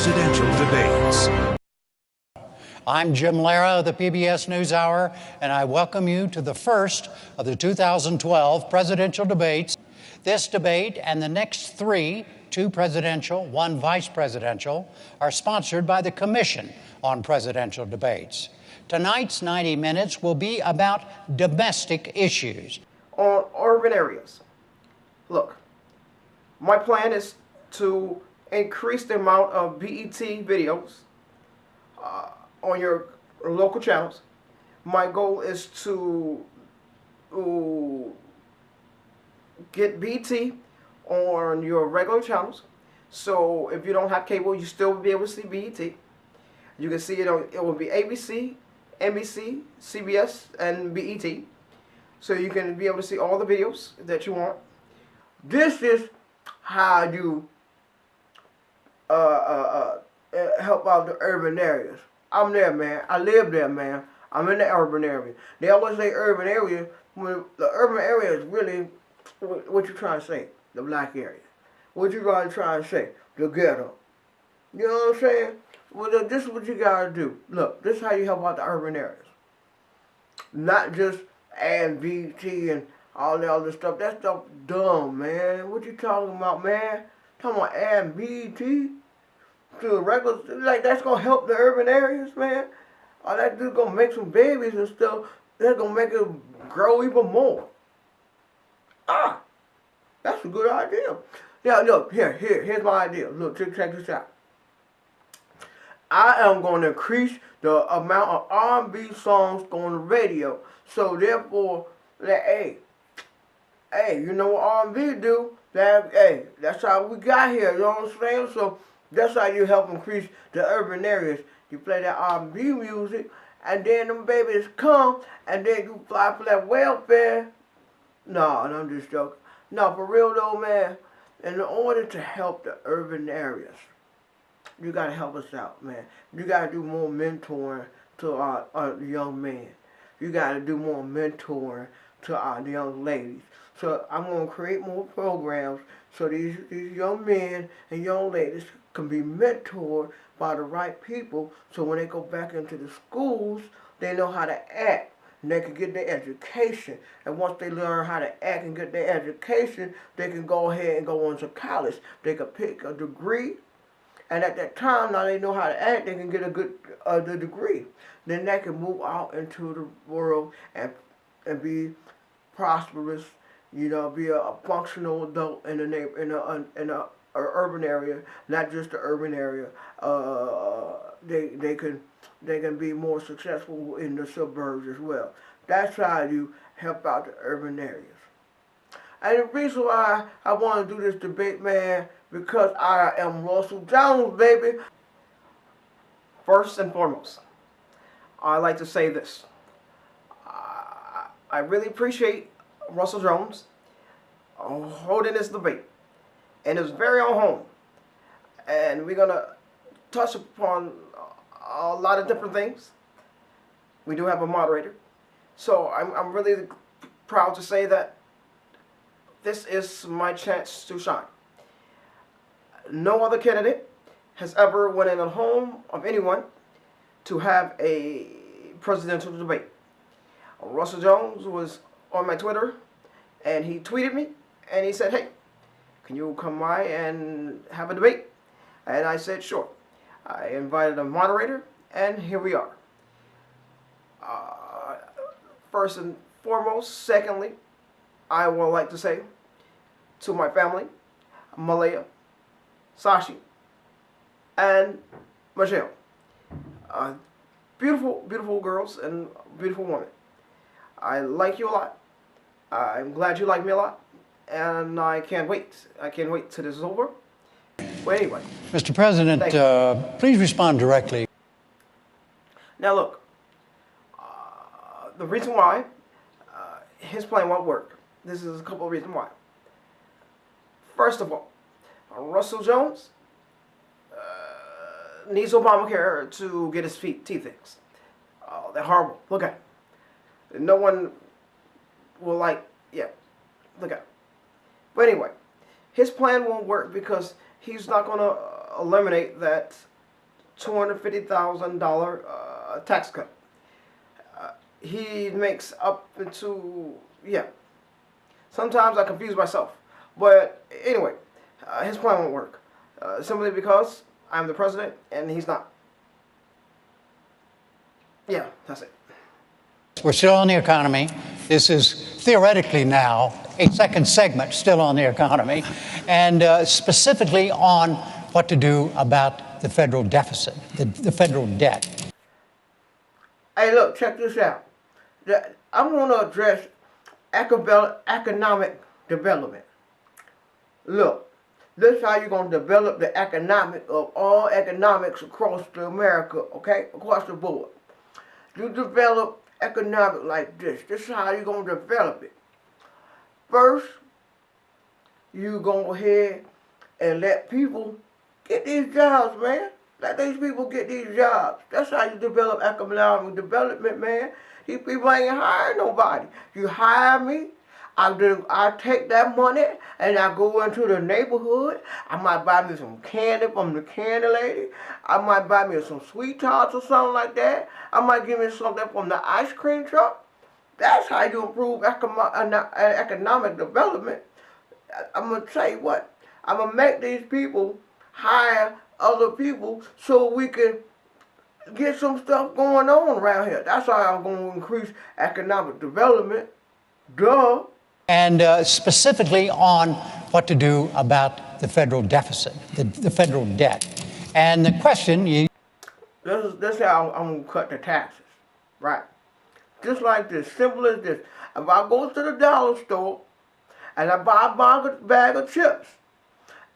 presidential debates. I'm Jim Lara of the PBS NewsHour, and I welcome you to the first of the 2012 presidential debates. This debate and the next three, two presidential, one vice presidential, are sponsored by the Commission on Presidential Debates. Tonight's 90 minutes will be about domestic issues. On urban areas. Look, my plan is to increase the amount of BET videos on your local channels. My goal is to get BET on your regular channels. So if you don't have cable, you still will be able to see BET. You can see it on, it will be ABC, NBC, CBS, and BET. So you can be able to see all the videos that you want. This is how you help out the urban areas. I'm there, man. I live there, man. I'm in the urban area. They always say urban area, when the urban area is really what you trying to say, the black area. What you gotta try to say, the ghetto. You know what I'm saying? Well, this is what you gotta do. Look, this is how you help out the urban areas. Not just add BT and all that other stuff. That stuff dumb, man. What you talking about, man? Talking about add BT to the regular, like that's gonna help the urban areas, man. All that dude's gonna make some babies and stuff. That's gonna make it grow even more. That's a good idea. Now, look, here's my idea. Look, check this out. I am going to increase the amount of R&B songs on the radio. So therefore, hey, you know what R&B do? Hey, that's how we got here. You know what I'm saying? So that's how you help increase the urban areas. You play that R&B music, and then them babies come, and then you fly for that welfare. No, I'm just joking. No, for real though, man. In order to help the urban areas, you gotta help us out, man. You gotta do more mentoring to our young men. You gotta do more mentoring to our young ladies. So I'm gonna create more programs so these young men and young ladies can be mentored by the right people. So when they go back into the schools, they know how to act. And they can get their education. And once they learn how to act and get their education, they can go ahead and go on to college. They can pick a degree. And at that time, now they know how to act, they can get a good the degree. Then they can move out into the world and be prosperous, you know, be a functional adult in a urban area, not just the urban area. They can be more successful in the suburbs as well. That's how you help out the urban areas. And the reason why I want to do this debate, man, because I am Russul Jonez, baby. First and foremost, I'd like to say this. I really appreciate Russul Jonez holding this debate in his very own home. And we're going to touch upon a lot of different things. We do have a moderator. So I'm really proud to say that this is my chance to shine. No other candidate has ever went in the home of anyone to have a presidential debate. Russul Jonez was on my Twitter, and he tweeted me, and he said, hey, can you come by and have a debate? And I said, sure. I invited a moderator, and here we are. First and foremost, secondly, I would like to say to my family, Malaya, Sashi, and Michelle. Beautiful, beautiful girls and beautiful women. I like you a lot. I'm glad you like me a lot. And I can't wait. I can't wait till this is over. But anyway. Mr. President, please respond directly. Now look, the reason why his plan won't work. This is a couple of reasons why. First of all, Russul Jonez needs Obamacare to get his teeth fixed. They're horrible. Look at it. No one will like, yeah, look at it. But anyway, his plan won't work because he's not going to eliminate that $250,000 tax cut. He makes up to, yeah. Sometimes I confuse myself. But anyway, his plan won't work. Simply because I'm the president and he's not. Yeah, that's it. We're still on the economy. This is theoretically now a second segment still on the economy, and specifically on what to do about the federal deficit, the federal debt. Hey, look, check this out. I want to address economic development. Look, this is how you're going to develop the economic of all economics across America, okay? Across the board. You develop economic like this. This is how you're going to develop it. First, you go ahead and let people get these jobs, man. Let these people get these jobs. That's how you develop economic development, man. These people ain't hiring nobody. You hire me, I take that money and I go into the neighborhood. I might buy me some candy from the candy lady. I might buy me some sweet tarts or something like that. I might give me something from the ice cream truck. That's how you improve economic development. I'm going to tell you what. I'm going to make these people hire other people so we can get some stuff going on around here. That's how I'm going to increase economic development. Duh. And specifically on what to do about the federal deficit, the federal debt. And the question This is how I'm going to cut the taxes, right? Just like this, simple as this. If I go to the dollar store and I buy a bag of chips,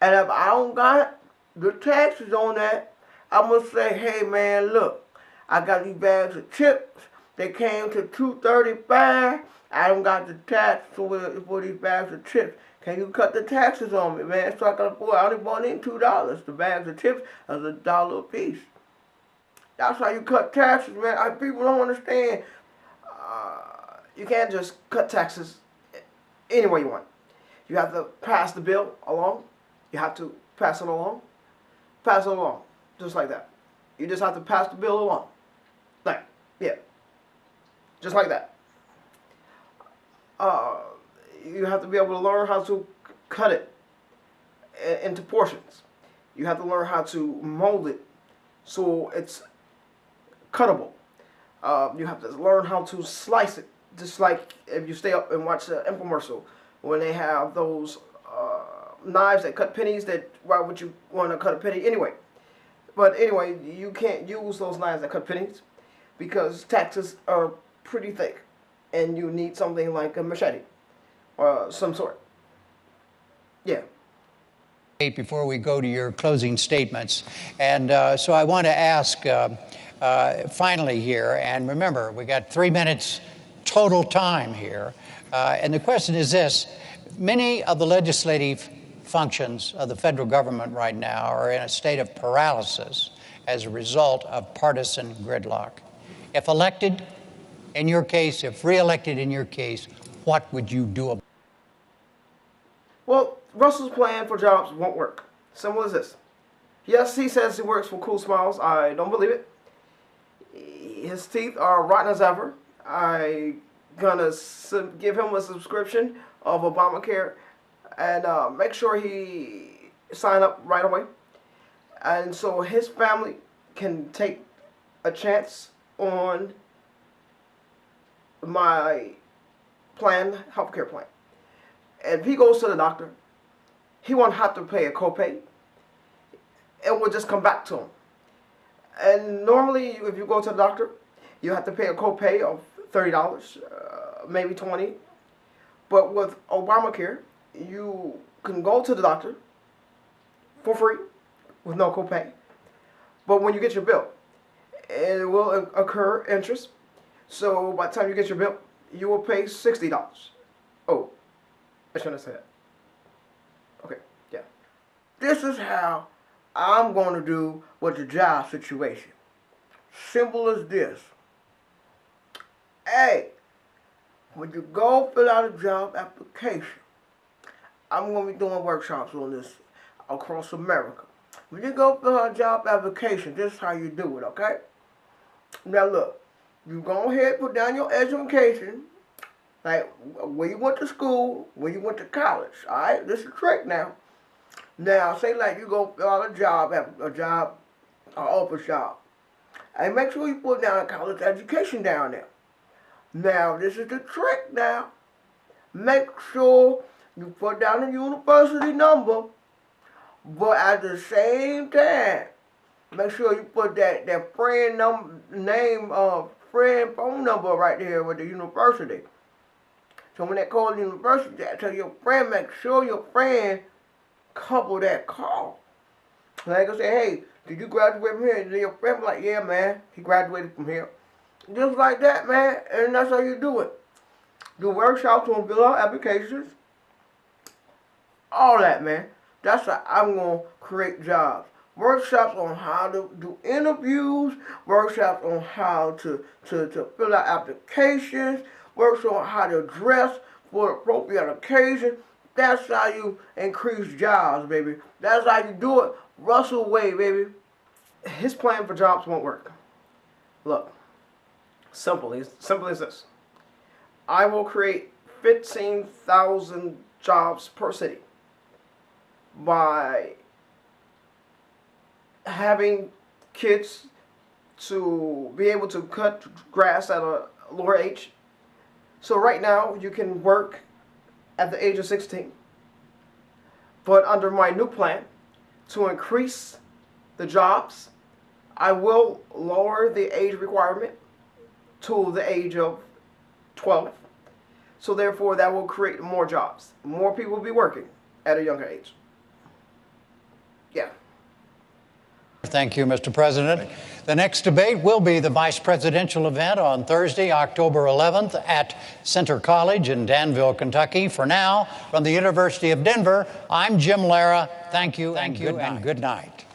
and if I don't got the taxes on that, I'm going to say, hey man, look, I got these bags of chips. They came to $2.35. I don't got the tax for these bags of chips. Can you cut the taxes on me, man? So I can afford. I only bought in $2. The bags of chips is $1 a piece. That's how you cut taxes, man. People don't understand. You can't just cut taxes any way you want. You have to pass the bill along. You have to pass it along. Pass it along. Just like that. You just have to pass the bill along. Like, yeah. Just like that. You have to be able to learn how to cut it into portions. You have to learn how to mold it so it's cuttable. You have to learn how to slice it. Just like if you stay up and watch the infomercial when they have those knives that cut pennies, why would you want to cut a penny anyway? But anyway, you can't use those knives that cut pennies because taxes are pretty thick and you need something like a machete or some sort. Yeah. Before we go to your closing statements, and so I want to ask finally here, and remember, we got 3 minutes total time here, and the question is this: many of the legislative functions of the federal government right now are in a state of paralysis as a result of partisan gridlock. If elected, in your case, if re-elected in your case, what would you do about it? Well, Russell's plan for jobs won't work. Simple as this. Yes, he says he works for Cool Smiles. I don't believe it. His teeth are rotten as ever. I'm gonna give him a subscription of Obamacare and make sure he sign up right away. And so his family can take a chance on my plan, healthcare plan. And if he goes to the doctor, he won't have to pay a copay. It will just come back to him. And normally, if you go to the doctor, you have to pay a copay of $30, maybe $20. But with Obamacare, you can go to the doctor for free with no copay. But when you get your bill, it will occur interest. So by the time you get your bill, you will pay $60. Oh, I shouldn't have said that. Okay, yeah. This is how I'm going to do with the job situation. Simple as this. Hey, when you go fill out a job application, I'm going to be doing workshops on this across America. when you go fill out a job application, this is how you do it, okay? Now look, you go ahead, put down your education, like where you went to school, where you went to college, all right? This is a trick now. Now, say like you go fill out an office job, and make sure you put down a college education down there. Now, this is the trick now. Make sure you put down the university number, but at the same time, make sure you put that friend friend phone number right there with the university. So when they call the university, tell your friend, make sure your friend couple that call. Like I say, hey, did you graduate from here? And your friend be like, yeah, man, he graduated from here. Just like that, man, and that's how you do it. Do workshops on fill out applications. All that, man. That's how I'm going to create jobs. Workshops on how to do interviews. Workshops on how to fill out applications. Workshops on how to dress for appropriate occasion. That's how you increase jobs, baby. That's how you do it. Russul way, baby. His plan for jobs won't work. Look, simple as this. I will create 15,000 jobs per city by having kids to be able to cut grass at a lower age. So right now you can work at the age of 16. But under my new plan, to increase the jobs, I will lower the age requirement to the age of 12. So therefore that will create more jobs. More people will be working at a younger age. Yeah. Thank you, Mr. President. The next debate will be the vice presidential event on Thursday, October 11th at Center College in Danville, Kentucky. For now, from the University of Denver, I'm Jim Lara. Thank you and good night.